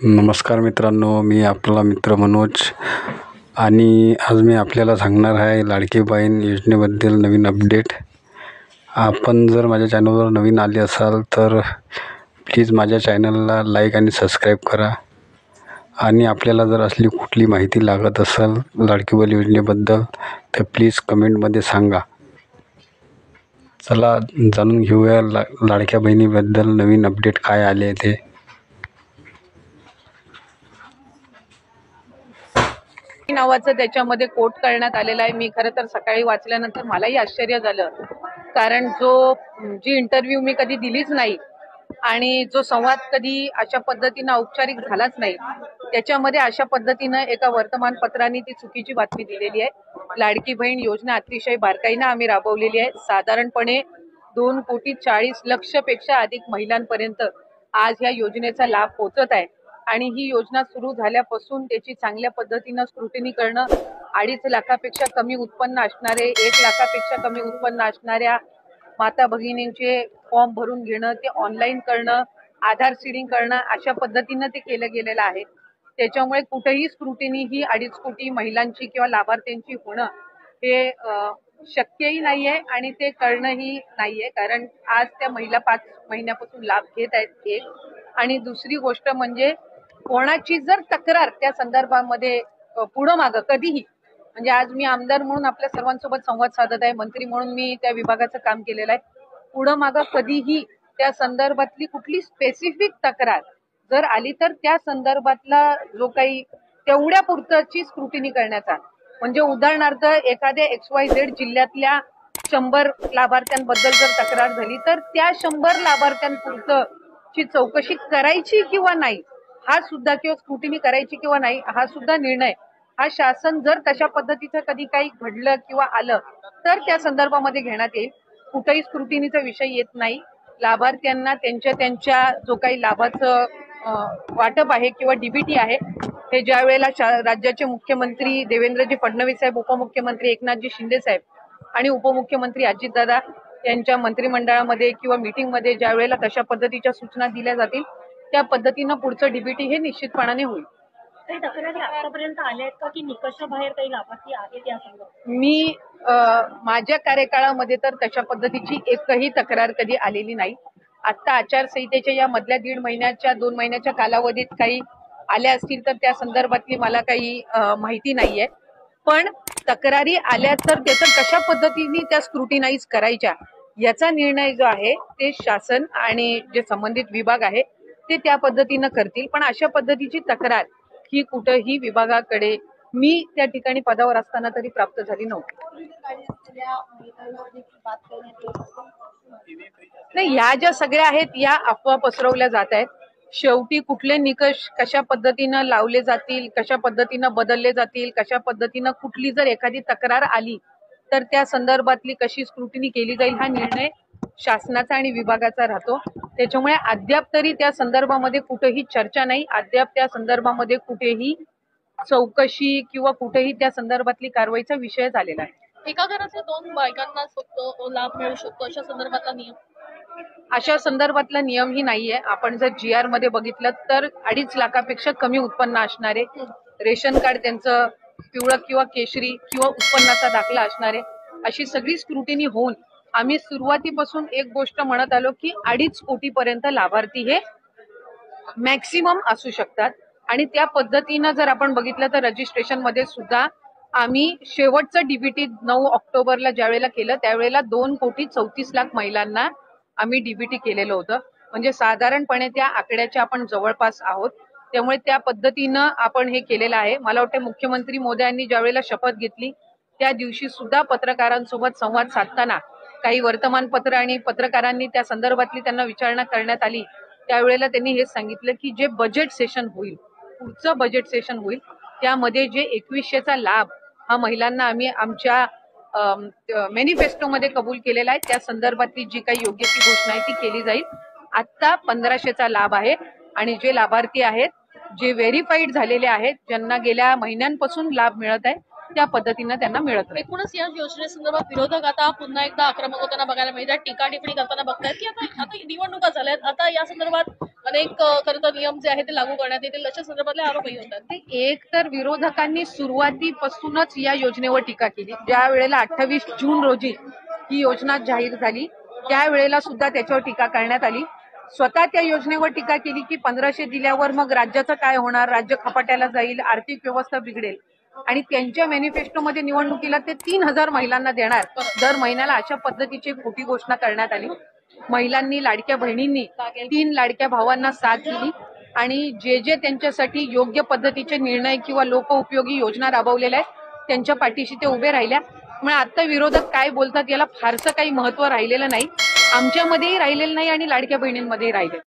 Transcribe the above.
नमस्कार मित्रांनो, मी आपला मित्र मनोज आणि आज मी आपल्याला सांगणार आहे लाडकी बहीण योजनेबद्दल नवीन अपडेट. आपण जर माझ्या चॅनलवर नवीन आले असाल तर प्लीज माझ्या चॅनलला लाईक आणि सबस्क्राईब करा. आणि आपल्याला जर असली कुठली माहिती लागत असेल लाडकी बहीण योजनेबद्दल तर प्लीज कमेंटमध्ये सांगा. चला जाणून घेऊया लाडक्या बहिणीबद्दल नवीन अपडेट काय आले ते. नावाचं त्याच्यामध्ये कोट करण्यात आलेला आहे. मी खरं तर सकाळी वाचल्यानंतर मलाही आश्चर्य झालं, कारण जी इंटरव्ह्यू मी कधी दिलीच नाही आणि जो संवाद कधी अशा पद्धतीनं औपचारिक झालाच नाही, त्याच्यामध्ये अशा पद्धतीनं एका वर्तमानपत्राने ती चुकीची बातमी दिलेली आहे. लाडकी बहीण योजना अतिशय बारकाईनं आम्ही राबवलेली आहे. साधारणपणे 2,40,00,000 पेक्षा अधिक महिलांपर्यंत आज या योजनेचा लाभ पोहोचत आहे. आणि ही योजना सुरू झाल्यापासून त्याची चांगल्या पद्धतीनं स्क्रुटिनी करणं, 2.5 लाखापेक्षा कमी उत्पन्न असणारे, 1 लाखापेक्षा कमी उत्पन्न असणाऱ्या माता भगिनींचे फॉर्म भरून घेणं, ते ऑनलाईन करणं, आधार सीडिंग करणं, अशा पद्धतीनं ते केलं गेलेलं आहे. त्याच्यामुळे कुठेही स्क्रुटिनी ही 2.5 कोटी महिलांची किंवा लाभार्थ्यांची होणं हे शक्यही नाहीये आणि ते करणंही नाहीये, कारण आज त्या महिला 5 महिन्यापासून लाभ घेत आहेत. एक आणि दुसरी गोष्ट म्हणजे कोणाची जर तक्रार त्या संदर्भामध्ये पुढं मागं कधीही, म्हणजे आज मी आमदार म्हणून आपल्या सर्वांसोबत संवाद साधत आहे, मंत्री म्हणून मी त्या विभागाचं काम केलेलं आहे, पुढं मागं कधीही त्या संदर्भातली कुठली स्पेसिफिक तक्रार जर आली तर त्या संदर्भातला जो काही तेवढ्या पुरतची स्क्रुटिनी करण्याचा, म्हणजे उदाहरणार्थ एखाद्या XYZ जिल्ह्यातल्या 100 लाभार्थ्यांबद्दल जर तक्रार झाली तर त्या 100 लाभार्थ्यांपुरतची चौकशी करायची किंवा नाही हा सुद्धा, किंवा स्क्रुटिनी करायची किंवा नाही हा सुद्धा निर्णय हा शासन जर तशा पद्धतीचं कधी काही घडलं किंवा आलं तर त्या संदर्भामध्ये घेण्यात येईल. कुठेही स्क्रुटिनीचा विषय येत नाही. लाभार्थ्यांना त्यांच्या जो काही लाभाचं वाटप आहे किंवा डीबीटी आहे हे ज्या वेळेला राज्याचे मुख्यमंत्री देवेंद्रजी फडणवीस साहेब, उपमुख्यमंत्री एकनाथजी शिंदे साहेब आणि उपमुख्यमंत्री अजितदादा यांच्या मंत्रिमंडळामध्ये किंवा मीटिंगमध्ये ज्या वेळेला तशा पद्धतीच्या सूचना दिल्या जातील त्या पद्धतीनं पुढचं डीबीटी हे निश्चितपणाने होईल. काही तक्रारी आतापर्यंत आल्या आहेत का की निकषाबाहेर काही लाभार्थी आहेत या संदर्भात? मी माझ्या कार्यकाळामध्ये तर तशा पद्धतीची एकही तक्रार कधी आलेली नाही. आता आचारसंहितेच्या या मधल्या 2 महिन्याच्या कालावधीत काही आल्या असतील तर त्या संदर्भातली मला काही माहिती नाहीये. पण तक्रारी आल्या तर त्याचं कशा पद्धतीने त्या स्क्रुटिनाइज करायच्या याचा निर्णय जो आहे ते शासन आणि जे संबंधित विभाग आहे ते त्या पद्धतीनं करतील. पण अशा पद्धतीची तक्रार ही कुठेही विभागाकडे मी त्या ठिकाणी पदावर असताना तरी प्राप्त झाली नव्हती. नाही, ह्या ज्या सगळ्या आहेत या अफवा पसरवल्या जात आहेत. शेवटी कुठले निकष कशा पद्धतीनं लावले जातील, कशा पद्धतीनं बदलले जातील, कशा पद्धतीनं कुठली जर एखादी तक्रार आली तर त्या संदर्भातली कशी स्क्रुटिनी केली जाईल हा निर्णय शासनाचा आणि विभागाचा राहतो. त्याच्यामुळे अद्याप तरी त्या संदर्भामध्ये कुठेही चर्चा नाही, अद्याप त्या संदर्भामध्ये कुठेही चौकशी किंवा कुठेही त्या संदर्भातली कारवाईचा विषय झालेला आहे. एका घराच्या 2 बायकांना फक्त लाभ मिळू शकतो अशा संदर्भातला नियमही नाहीये. आपण जर GR मध्ये बघितलं तर 2.5 लाखापेक्षा कमी उत्पन्न असणारे, रेशन कार्ड त्यांचं पिवळं किंवा केशरी किंवा उत्पन्नाचा दाखला असणारे, अशी सगळी स्क्रुटिनी होऊन आम्ही सुरुवातीपासून एक गोष्ट म्हणत आलो की 2.5 कोटीपर्यंत लाभार्थी हे मॅक्सिमम असू शकतात. आणि त्या पद्धतीनं जर आपण बघितलं तर रजिस्ट्रेशन मध्ये सुद्धा आम्ही शेवटचं डीबीटी 9 ऑक्टोबरला ज्यावेळेला केलं त्यावेळेला 2,34,00,000 महिलांना आम्ही डीबीटी केलेलं होतं. म्हणजे साधारणपणे त्या आकड्याच्या आपण जवळपास आहोत. त्यामुळे त्या पद्धतीनं आपण हे केलेलं आहे. मला वाटतं मुख्यमंत्री मोदयांनी ज्यावेळेला शपथ घेतली त्या दिवशी सुद्धा पत्रकारांसोबत संवाद साधताना काही वर्तमानपत्र आणि पत्रकारांनी त्या संदर्भातली त्यांना विचारणा करण्यात आली त्यावेळेला त्यांनी हेच सांगितलं की जे बजेट सेशन होईल, पुढचं बजेट सेशन होईल त्यामध्ये जे 2100चा लाभ हा महिलांना आम्ही आमच्या मॅनिफेस्टोमध्ये कबूल केलेला आहे त्या संदर्भातली जी काही योग्य ती घोषणा आहे ती केली जाईल. आता 1500चा लाभ आहे आणि जे लाभार्थी आहेत जे व्हेरीफाईड झालेले आहेत, ज्यांना गेल्या महिन्यांपासून लाभ मिळत आहे त्या पद्धतीनं त्यांना मिळत राहील. एकूणच या योजनेसंदर्भात विरोधक आता पुन्हा एकदा आक्रमक होताना बघायला मिळतात, टीका टिप्पणी करताना बघतायत की आता निवडणुका झाल्यात, आता या संदर्भात अनेक खरं तर नियम जे आहेत ते लागू करण्यात येतील अशा संदर्भातले आरोपही होतात. एक तर विरोधकांनी सुरुवातीपासूनच या योजनेवर टीका केली. ज्या वेळेला 28 जून रोजी ही योजना जाहीर झाली त्यावेळेला सुद्धा त्याच्यावर टीका करण्यात आली. स्वतः त्या योजनेवर टीका केली की 1500 दिल्यावर मग राज्याचं काय होणार, राज्य खपाट्याला जाईल, आर्थिक व्यवस्था बिघडेल. आणि त्यांच्या मॅनिफेस्टोमध्ये निवडणुकीला ते 3000 महिलांना देणार दर महिन्याला, अशा पद्धतीची खोटी घोषणा करण्यात आली. महिलांनी, लाडक्या बहिणींनी 3 लाडक्या भावांना साथ दिली आणि जे त्यांच्यासाठी योग्य पद्धतीचे निर्णय किंवा लोकउपयोगी योजना राबवलेल्या आहेत त्यांच्या पाठीशी ते उभे राहिल्या. मग आता विरोधक काय बोलतात याला फारसं काही महत्व राहिलेलं नाही, आमच्यामध्येही राहिलेलं नाही आणि लाडक्या बहिणींमध्येही राहिलेलं.